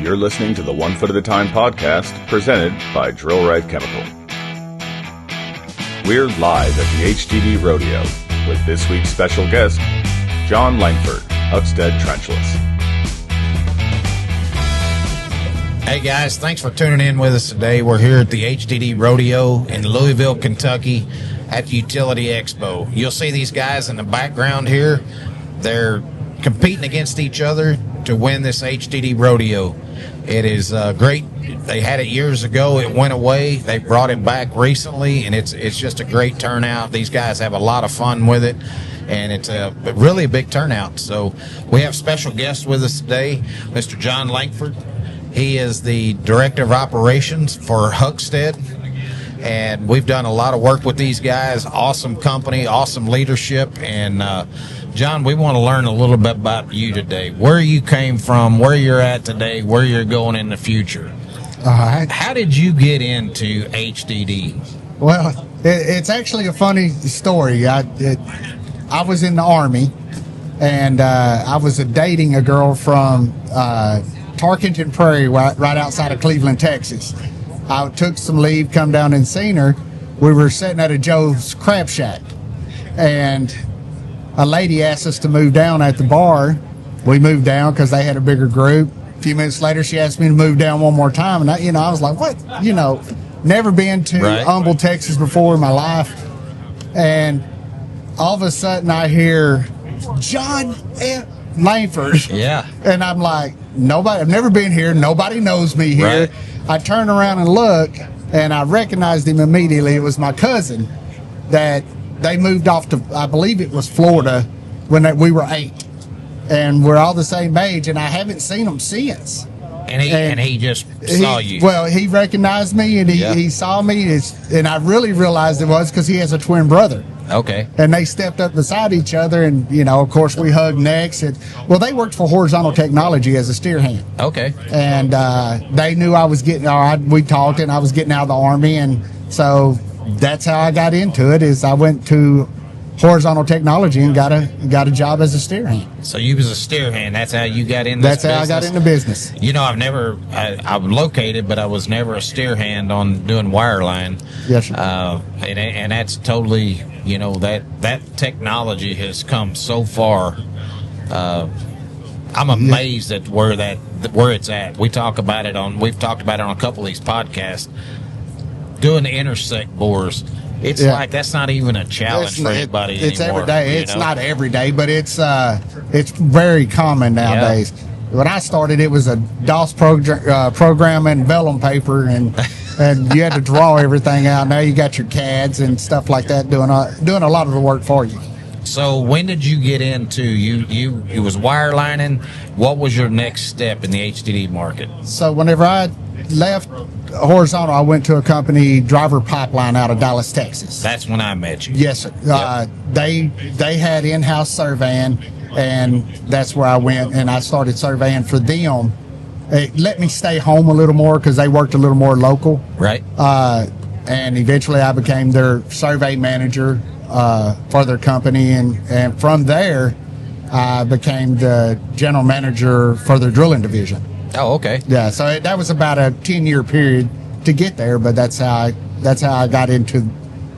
You're listening to the One Foot at a Time podcast presented by Drill Right Chemical. We're live at the HDD Rodeo with this week's special guest, John Langford, Huxted Trenchless. Hey guys, thanks for tuning in with us today. We're here at the HDD Rodeo in Louisville, Kentucky at the Utility Expo. You'll see these guys in the background here. They're competing against each other to win this HDD Rodeo. It is great. They had it years ago. It went away. They brought it back recently, and it's just a great turnout. These guys have a lot of fun with it, and it's really a big turnout. So we have special guests with us today, Mr. John Langford. He is the Director of Operations for Huxted, and we've done a lot of work with these guys. Awesome company, awesome leadership, and John, we want to learn a little bit about you today. Where you came from, where you're at today, where you're going in the future. How did you get into HDD? Well, it's actually a funny story. I was in the Army, and I was dating a girl from Tarkenton Prairie, right outside of Cleveland, Texas. I took some leave, come down and seen her. We were sitting at a Joe's Crab Shack, and a lady asked us to move down at the bar. We moved down because they had a bigger group. A few minutes later, she asked me to move down one more time, and I was like, "What?" Never been to Humble, Texas before in my life, and all of a sudden I hear John Langford. Yeah, and I'm like, nobody. I've never been here. Nobody knows me here. Right. I turn around and look, and I recognized him immediately. It was my cousin that. They moved off to, I believe it was Florida, when we were 8, and we're all the same age, and I haven't seen him since. And he just saw you. Well, he recognized me, and he saw me, and I really realized it was because he has a twin brother. Okay. And they stepped up beside each other, and of course we hugged necks. Well, they worked for Horizontal Technology as a steer hand. Okay. And they knew I was getting. We talked, and I was getting out of the Army, and so. That's how I got into it. Is I went to Horizontal Technology and got a job as a steer hand. So you was a steer hand. That's how you got in this business? That's how I got into business. I'm located, but I was never a steer hand on doing wireline. Yes, sir. And that's totally, that technology has come so far. I'm amazed at where it's at. We've talked about it on a couple of these podcasts. Doing the intersect bores, it's like that's not even a challenge for anybody It's anymore. every day. It's not every day, but it's very common nowadays. Yeah. When I started, it was a DOS program and vellum paper, and you had to draw everything out. Now you got your CADs and stuff like that doing a lot of the work for you. So when did you get into you was wirelining? What was your next step in the HDD market? So whenever I left Horizontal, I went to a company, Driver Pipeline, out of Dallas, Texas. That's when I met you. Yes, sir. Yep. They had in-house surveying, and that's where I went, and I started surveying for them. It let me stay home a little more because they worked a little more local. Right. And eventually I became their survey manager for their company, and from there I became the general manager for their drilling division. Oh, okay. Yeah, so that was about a 10-year period to get there, but that's how I got into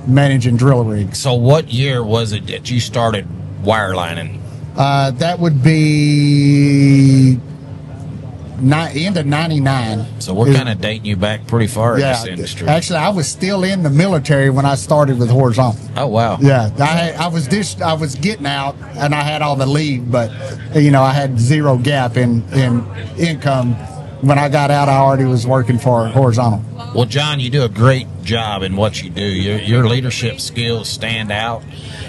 managing drill rigs. So what year was it that you started wirelining? That would be end of 99. So we're kind of dating you back pretty far in this industry. Actually, I was still in the military when I started with Horizontal. Oh, wow. Yeah, I was getting out, and I had all the leave, but I had zero gap in income. When I got out, I already was working for Horizontal. Well, John, you do a great job in what you do. Your leadership skills stand out.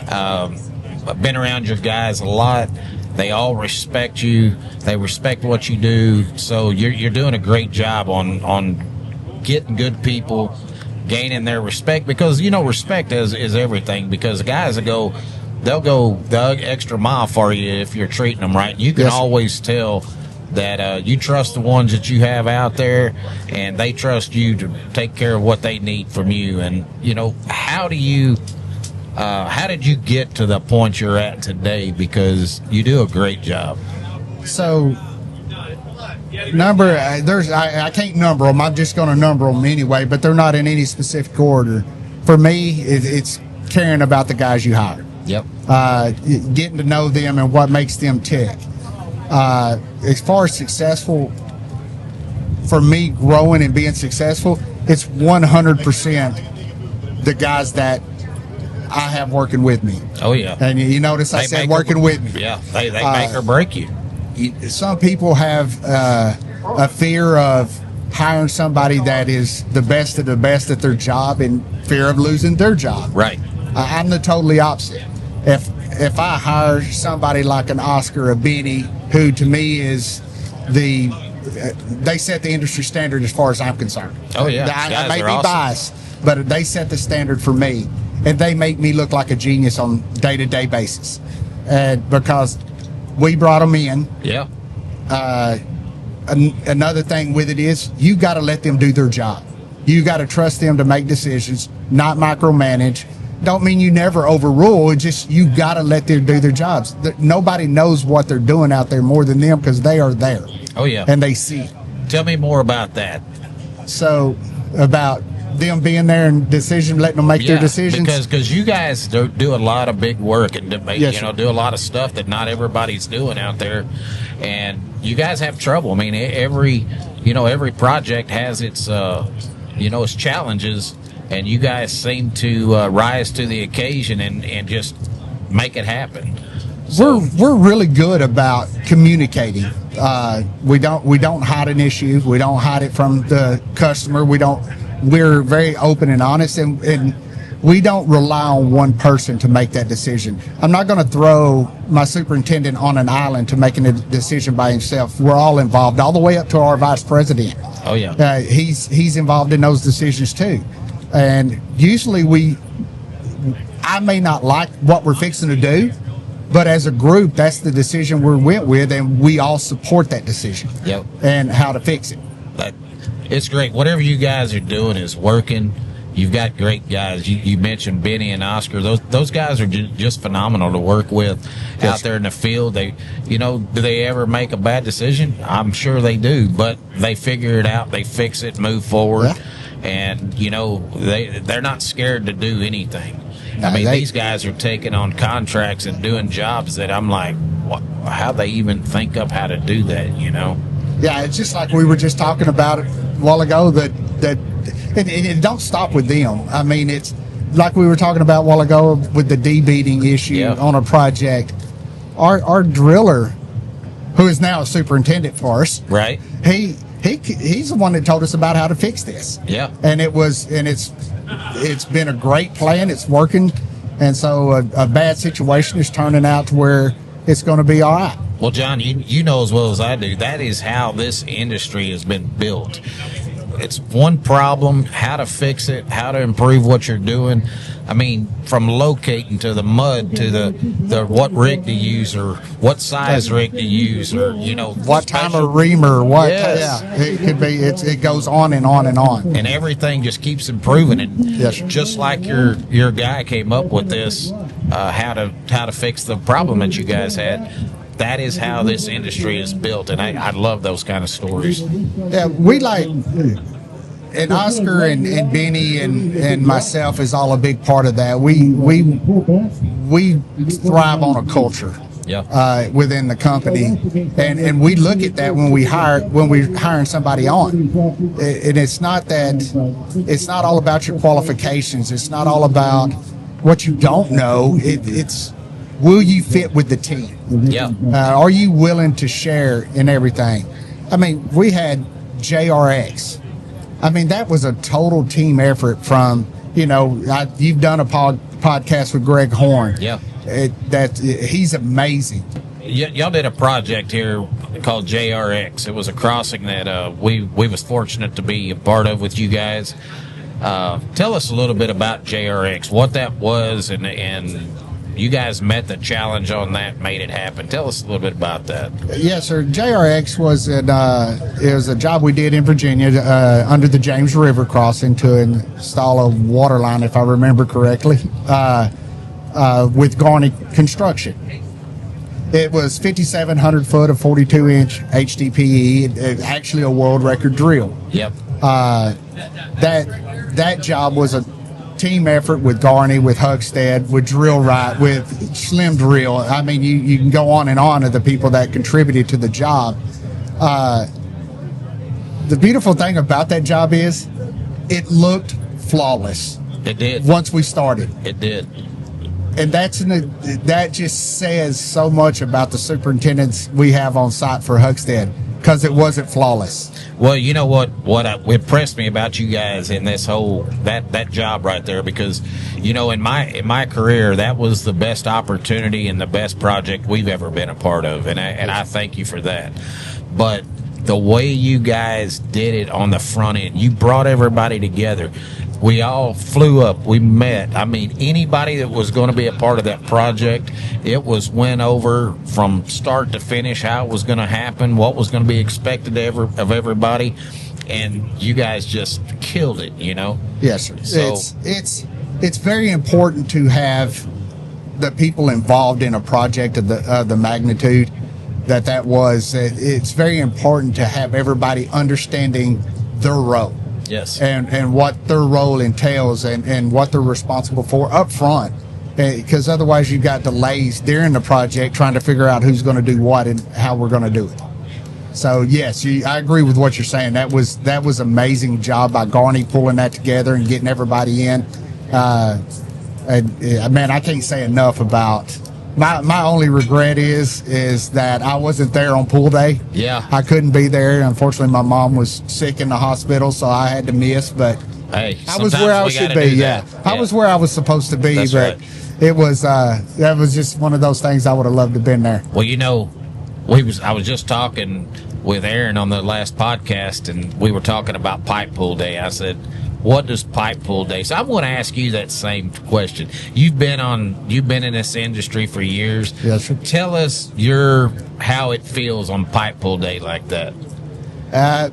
I've been around your guys a lot. They all respect you. They respect what you do. So you're doing a great job on getting good people, gaining their respect, because respect is everything. Because the guys they'll go the extra mile for you if you're treating them right. You can always tell that you trust the ones that you have out there, and they trust you to take care of what they need from you. And how did you get to the point you're at today? Because you do a great job. So I can't number them. I'm just going to number them anyway, but they're not in any specific order. For me, it's caring about the guys you hire. Yep. Getting to know them and what makes them tick. As far as successful, for me, growing and being successful, it's 100% the guys that I have working with me. Oh, yeah. And you notice I said working with me. Yeah, they make or break you. Some people have a fear of hiring somebody that is the best of the best at their job and fear of losing their job. Right. I'm the totally opposite. If I hire somebody like an Oscar, a Benny, who to me is they set the industry standard as far as I'm concerned. Oh, yeah. I may be biased, but they set the standard for me, and they make me look like a genius on day-to-day basis. Because we brought them in. Yeah. Another thing with it is you got to let them do their job. You got to trust them to make decisions, not micromanage. Don't mean you never overrule. It's just you got to let them do their jobs. Nobody knows what they're doing out there more than them because they are there. Oh, yeah. And they see it. Tell me more about that. So, about them being there and letting them make their decisions. Because you guys do a lot of big work and do a lot of stuff that not everybody's doing out there, and you guys have trouble. I mean, every project has its its challenges, and you guys seem to rise to the occasion and just make it happen. So, we're really good about communicating. We don't hide an issue. We don't hide it from the customer. We're very open and honest, and we don't rely on one person to make that decision. I'm not going to throw my superintendent on an island to making a decision by himself. We're all involved, all the way up to our vice president. Oh, yeah. He's involved in those decisions too. And usually I may not like what we're fixing to do, but as a group, that's the decision we went with, and we all support that decision. Yep. And how to fix it. It's great. Whatever you guys are doing is working. You've got great guys. You mentioned Benny and Oscar. Those guys are just phenomenal to work with out there in the field. Do they ever make a bad decision? I'm sure they do, but they figure it out. They fix it, move forward, and they're not scared to do anything. I mean, these guys are taking on contracts and doing jobs that I'm like, how they even think up how to do that? Yeah, it's just like we were just talking about it a while ago that it don't stop with them. I mean, it's like we were talking about a while ago with the D-beating issue on a project. Our driller, who is now a superintendent for us, right? He's the one that told us about how to fix this. Yeah, and it's been a great plan. It's working, and so a bad situation is turning out to where it's going to be all right. Well, John, you know as well as I do, that is how this industry has been built. It's one problem, how to fix it, how to improve what you're doing. I mean, from locating to the mud to the what rig to use or what size rig to use or, what time of reamer, it could be, it goes on and on and on. And everything just keeps improving. And just like your guy came up with this, how to fix the problem that you guys had. That is how this industry is built, and I love those kind of stories. Yeah, we and Oscar and Benny and myself is all a big part of that. We thrive on a culture within the company, and we look at that when we're hiring somebody on. And it's not all about your qualifications. It's not all about what you don't know. It's will you fit with the team? Yeah. Are you willing to share in everything? I mean, we had JRX. I mean, that was a total team effort from, you've done a podcast with Greg Horn. Yeah. He's amazing. Y'all did a project here called JRX. It was a crossing that we was fortunate to be a part of with you guys. Tell us a little bit about JRX, what that was, and you guys met the challenge on that, made it happen. Tell us a little bit about that. Yes, sir. JRX was it was a job we did in Virginia under the James River crossing to install a water line, if I remember correctly, with Garney Construction. It was 5,700 foot of 42-inch HDPE. Actually a world record drill. Yep. That job was a team effort with Garney, with Huxted, with Drill Right, with Slim Drill. I mean, you can go on and on of the people that contributed to the job. The beautiful thing about that job is it looked flawless. It did. Once we started. It did. And that just says so much about the superintendents we have on site for Huxted, because it wasn't flawless. Well, you know what impressed me about you guys in this whole that job right there, because you know in my career that was the best opportunity and the best project we've ever been a part of, and I thank you for that. But the way you guys did it on the front end, you brought everybody together. We all flew up. We met. I mean, anybody that was going to be a part of that project, it went over from start to finish, how it was going to happen, what was going to be expected of everybody, and you guys just killed it, you know? Yes, sir. So, it's very important to have the people involved in a project of the magnitude that was. It's very important to have everybody understanding their role. Yes. And what their role entails and what they're responsible for up front. Because otherwise you've got delays during the project trying to figure out who's going to do what and how we're going to do it. So, yes, I agree with what you're saying. That was amazing job by Garney pulling that together and getting everybody in. Man, I can't say enough about... My only regret is that I wasn't there on pool day. Yeah. I couldn't be there. Unfortunately, my mom was sick in the hospital, so I had to miss. But hey, I was where I should be. Yeah. I was where I was supposed to be. That's but right. It was that was just one of those things I would have loved to have been there. Well, you know, I was just talking with Aaron on the last podcast, and we were talking about pipe pull day. I said, what does pipe pull day? So I'm going to ask you that same question. You've been in this industry for years. Yes, sir. Tell us how it feels on pipe pull day like that.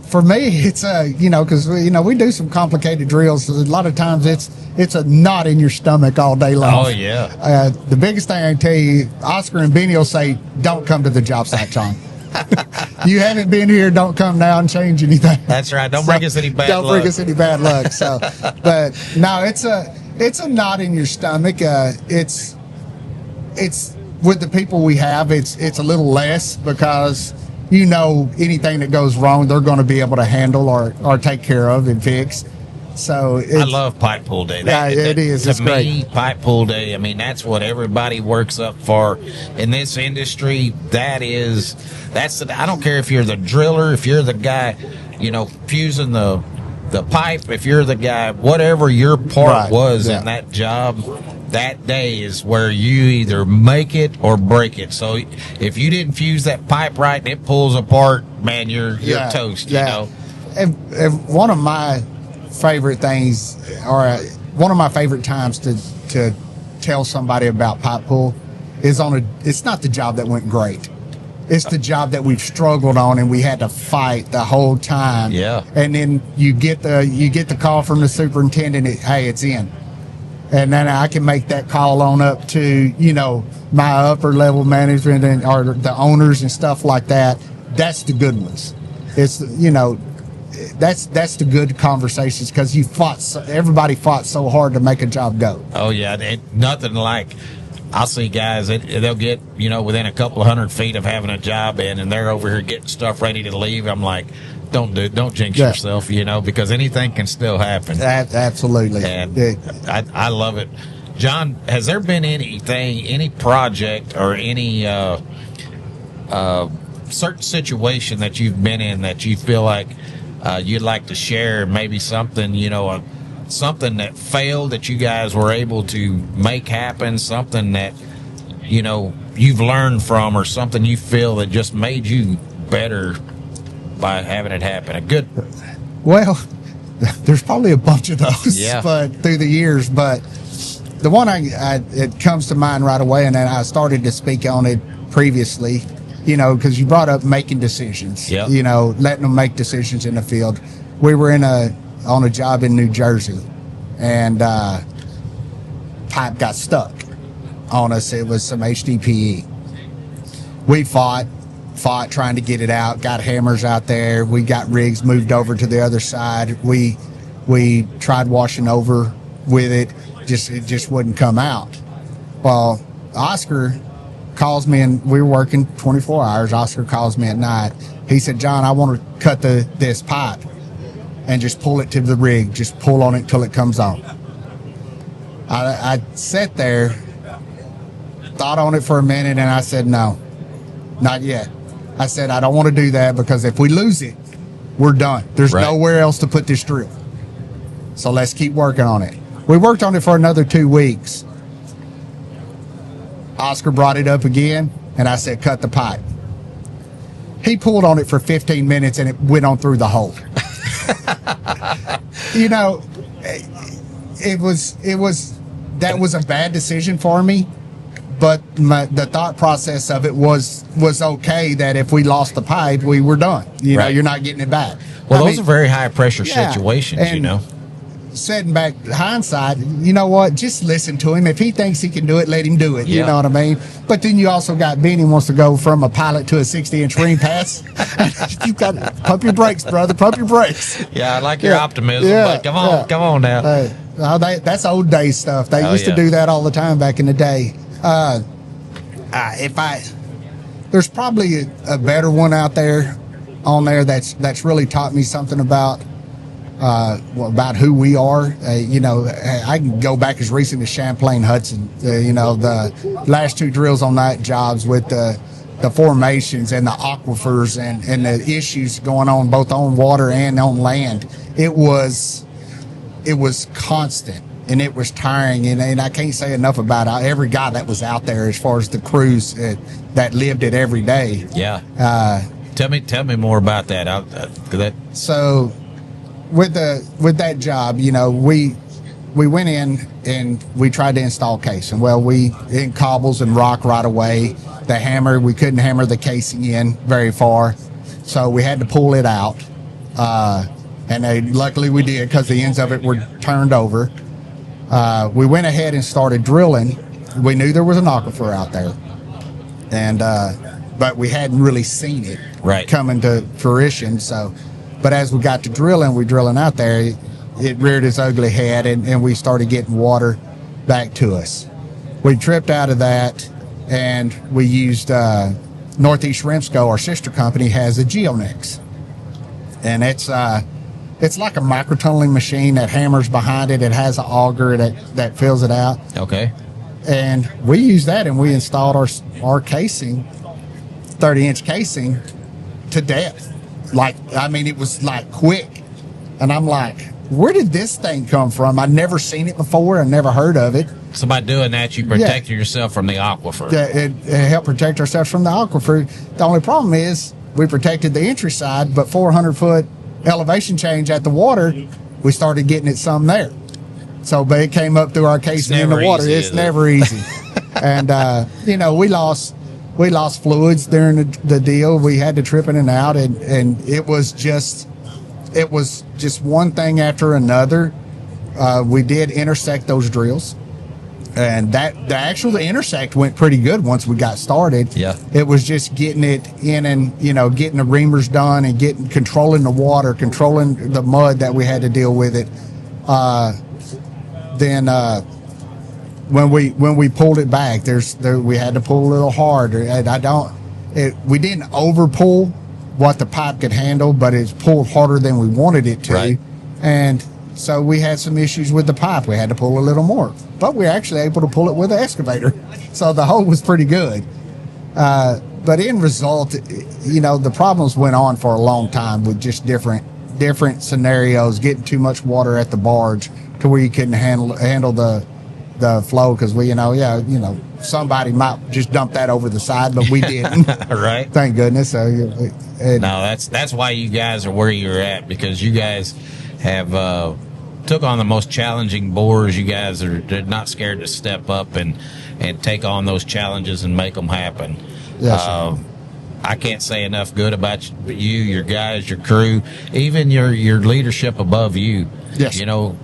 For me, it's because we do some complicated drills. So a lot of times it's a knot in your stomach all day long. Oh yeah. The biggest thing I can tell you, Oscar and Benny will say, "Don't come to the job site, John." You haven't been here, don't come now and change anything. That's right. Don't bring us any bad luck. Don't bring us any bad luck. So, but no, it's a knot in your stomach. It's with the people we have, it's a little less because anything that goes wrong, they're going to be able to handle or take care of and fix. So I love pipe pull day. It is. It's great. Pipe pull day. I mean, that's what everybody works up for in this industry. I don't care if you're the driller, if you're the guy, fusing the pipe, if you're the guy, whatever your part was in that job, that day is where you either make it or break it. So if you didn't fuse that pipe right and it pulls apart, man, you're toast. And one of my favorite things, or one of my favorite times to tell somebody about pipe pull is it's not the job that went great. It's the job that we've struggled on and we had to fight the whole time. Yeah. And then you get the call from the superintendent, hey, it's in. And then I can make that call on up to, my upper level management or the owners and stuff like that. That's the good ones. It's, that's the good conversations because everybody fought so hard to make a job go. Oh yeah, nothing like I'll see guys they'll get within a couple of 100 feet of having a job and they're over here getting stuff ready to leave. I'm like, don't jinx yourself, because anything can still happen. Absolutely, and I love it. John, has there been any project or any certain situation that you've been in that you feel like you'd like to share? Maybe something, something that failed that you guys were able to make happen, something that, you've learned from, or something you feel that just made you better by having it happen. Well, there's probably a bunch of those, but through the years, but the one it comes to mind right away, and then I started to speak on it previously, because you brought up making decisions, letting them make decisions in the field. We were on a job in New Jersey, and pipe got stuck on us. It was some HDPE, we fought trying to get it out, got hammers out there. We got rigs moved over to the other side. We tried washing over with it. It just wouldn't come out. Well, Oscar calls me, and we were working 24 hours. Oscar calls me at night. He said, John, I want to cut this pipe and just pull it to the rig. Just pull on it till it comes on. I sat there, thought on it for a minute, and I said, no, not yet. I said, I don't want to do that, because if we lose it, we're done. There's nowhere else to put this drill. So let's keep working on it. We worked on it for another 2 weeks. Oscar brought it up again, and I said, cut the pipe. He pulled on it for 15 minutes, and it went on through the hole. You know, that was a bad decision for me, but the thought process of it was okay, that if we lost the pipe, we were done. You know, you're not getting it back. Well, those are very high pressure situations, you know. Setting back hindsight, you know what? Just listen to him. If he thinks he can do it, let him do it. You know what I mean? But then you also got Benny wants to go from a pilot to a 60-inch ring pass. You got to pump your brakes, brother. Pump your brakes. Yeah, I like your optimism. But come on now. That's old day stuff. They used to do that all the time back in the day. There's probably a better one out there on there that's really taught me something about who we are. You know, I can go back as recent as Champlain Hudson. You know, the last 2 drills on that jobs with the formations and the aquifers and the issues going on both on water and on land. It was constant, and it was tiring, and I can't say enough about every guy that was out there as far as the crews that lived it every day. Yeah. Tell me more about that. So with that job, you know, we went in and we tried to install casing. Well, we in cobbles and rock right away. The hammer, we couldn't hammer the casing in very far, so we had to pull it out. And luckily we did, because the ends of it were turned over. We went ahead and started drilling. We knew there was an aquifer out there, and but we hadn't really seen it coming to fruition. So, but as we got to drilling out there, it reared its ugly head, and we started getting water back to us. We tripped out of that, and we used Northeast Remsco, our sister company, has a Geonex, and it's like a microtunneling machine that hammers behind it. It has an auger that fills it out. Okay. And we used that, and we installed our casing, 30-inch casing, to depth. Like, I mean, it was like quick. And I'm like, where did this thing come from? I'd never seen it before. I never heard of it. So by doing that, you protected yourself from the aquifer. It helped protect ourselves from the aquifer. The only problem is we protected the entry side, but 400-foot elevation change at the water, we started getting it some there. So, but it came up through our casing in the water. It's never easy. And, you know, we lost fluids during the deal. We had to trip in and out, and it was just one thing after another. We did intersect those drills, and the intersect went pretty good once we got started. Yeah. It was just getting it in, and, you know, getting the reamers done and controlling the water, controlling the mud that we had to deal with it. Then when we pulled it back, we had to pull a little harder. And we didn't over pull what the pipe could handle, but it's pulled harder than we wanted it to. Right. And so we had some issues with the pipe. We had to pull a little more, but we were actually able to pull it with an excavator. So the hole was pretty good. But in result, you know, the problems went on for a long time with just different scenarios, getting too much water at the barge to where you couldn't handle the flow, because somebody might just dump that over the side, but we didn't. Right. Thank goodness. So no, that's why you guys are where you're at, because you guys have took on the most challenging bores. You guys are not scared to step up and take on those challenges and make them happen. Yes, I can't say enough good about you, your guys, your crew, even your leadership above you. Yes. You know,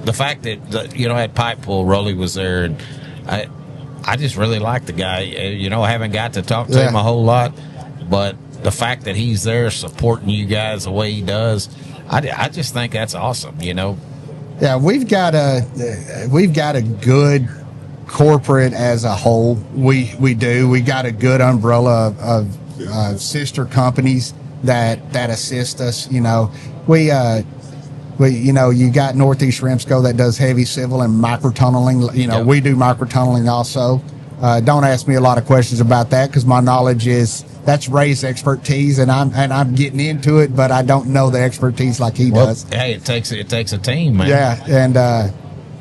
the fact that had pipe pull, Rolly was there, and I just really like the guy. I haven't got to talk to him a whole lot, but the fact that he's there supporting you guys the way he does, I just think that's awesome. Yeah, we've got a good corporate as a whole. We do. We got a good umbrella of sister companies that assist us. You got Northeast Remsco that does heavy civil and microtunneling. We do microtunneling also. Don't ask me a lot of questions about that because my knowledge is that's Ray's expertise, and I'm getting into it, but I don't know the expertise like he does. Hey, it takes a team, man. Yeah, and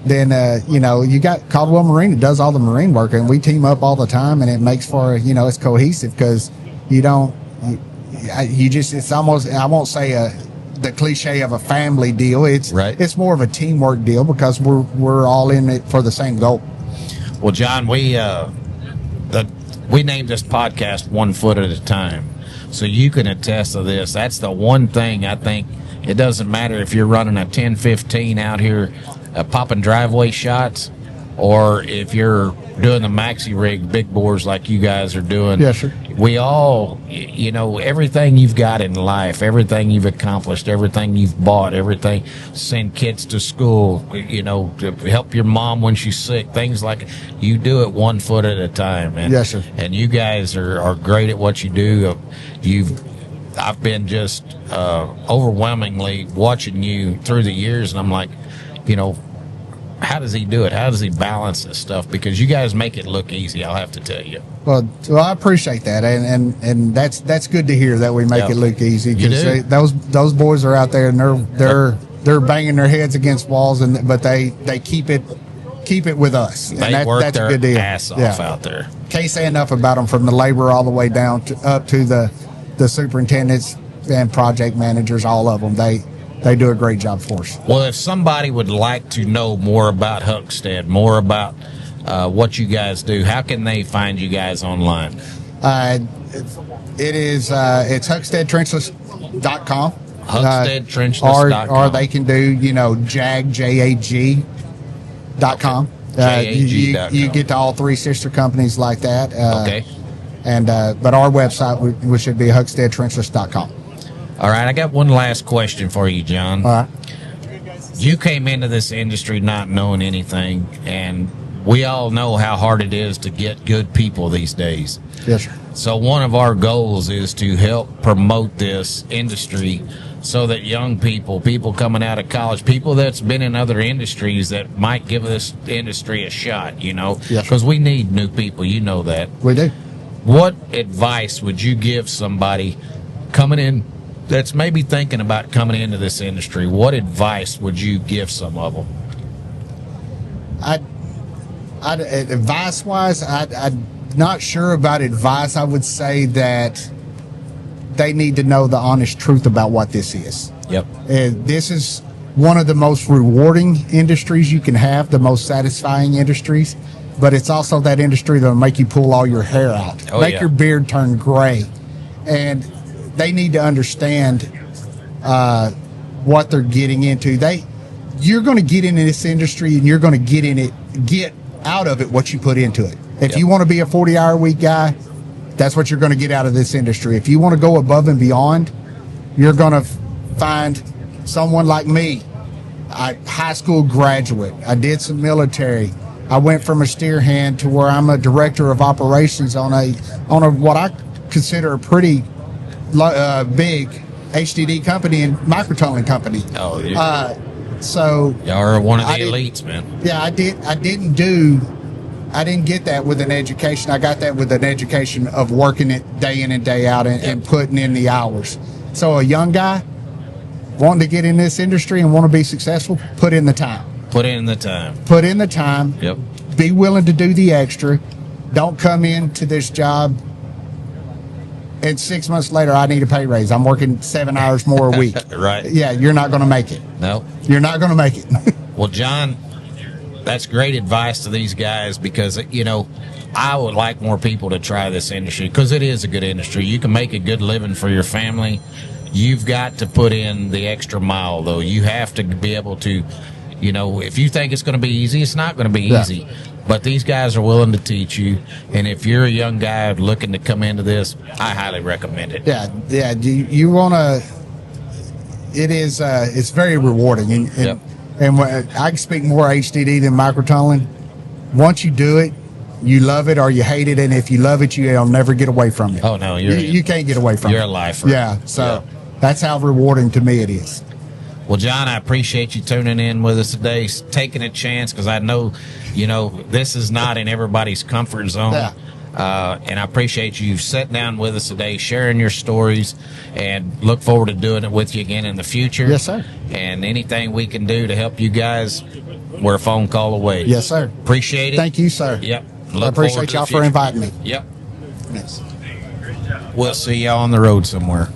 then you got Caldwell Marine that does all the marine work, and we team up all the time, and it makes for it's cohesive because it's almost, I won't say the cliche of a family deal. It's more of a teamwork deal because we're all in it for the same goal. Well, John, we named this podcast 1 Foot at a Time, so you can attest to this. That's the one thing I think. It doesn't matter if you're running a 10-15 out here popping driveway shots, or if you're doing the maxi rig big bores like you guys are doing. Yeah, sure. We all, everything you've got in life, everything you've accomplished, everything you've bought, everything, send kids to school, to help your mom when she's sick, things like you do it 1 foot at a time. And, yes, sir. And you guys are great at what you do. I've been just overwhelmingly watching you through the years, and I'm like, how does he do it? How does he balance this stuff? Because you guys make it look easy, I'll have to tell you. Well, I appreciate that, and that's good to hear that we make it look easy, because those boys are out there and they're banging their heads against walls, but they keep it with us. They and work that's their a good deal. ass off out there. Can't say enough about them, from the labor all the way down up to the superintendents and project managers. All of them, they do a great job for us. Well, if somebody would like to know more about Huxted, more about what you guys do, how can they find you guys online? It's HuxtedTrenchless.com. HuxtedTrenchless.com. Or they can do, JAG.com. You get to all three sister companies like that. Okay. But our website, we should be HuxtedTrenchless.com. All right, I got one last question for you, John. All right. You came into this industry not knowing anything, and we all know how hard it is to get good people these days. Yes, sir. So one of our goals is to help promote this industry so that young people coming out of college, people that's been in other industries that might give this industry a shot, because we need new people, that. We do. What advice would you give somebody coming in that's maybe thinking about coming into this industry? What advice would you give some of them? Advice-wise, I'm not sure about advice. I would say that they need to know the honest truth about what this is. Yep. This is one of the most rewarding industries you can have, the most satisfying industries, but it's also that industry that'll make you pull all your hair out, make your beard turn gray. And they need to understand what they're getting into. You're going to get into this industry, and you're going to get out of it what you put into it. If you want to be a 40-hour week guy, that's what you're going to get out of this industry. If you want to go above and beyond, you're going to find someone like me, a high school graduate. I did some military. I went from a steer hand to where I'm a director of operations on a what I consider a pretty big HDD company and microtunneling company. Oh, yeah. So y'all are one of the elites, man. Yeah, I didn't get that with an education. I got that with an education of working it day in and day out and putting in the hours. So a young guy wanting to get in this industry and want to be successful, put in the time. Put in the time. Put in the time. Yep. Be willing to do the extra. Don't come into this job and 6 months later, I need a pay raise. I'm working 7 hours more a week. Right. Yeah, you're not going to make it. No. You're not going to make it. Well, John, that's great advice to these guys, because, I would like more people to try this industry, because it is a good industry. You can make a good living for your family. You've got to put in the extra mile, though. You have to be able to, if you think it's going to be easy, it's not going to be easy. But these guys are willing to teach you, and if you're a young guy looking to come into this, I highly recommend it. Yeah. You want to? It is. It's very rewarding, and I can speak more HDD than microtunneling. Once you do it, you love it or you hate it, and if you love it, you'll never get away from it. Oh no, you can't get away from it. You're a lifer. Yeah. So that's how rewarding to me it is. Well, John, I appreciate you tuning in with us today, taking a chance, because I know, this is not in everybody's comfort zone. Yeah. And I appreciate you sitting down with us today, sharing your stories, and look forward to doing it with you again in the future. Yes, sir. And anything we can do to help you guys, we're a phone call away. Yes, sir. Appreciate it. Thank you, sir. Yep. I appreciate y'all for inviting me. Yep. Yes. We'll see y'all on the road somewhere.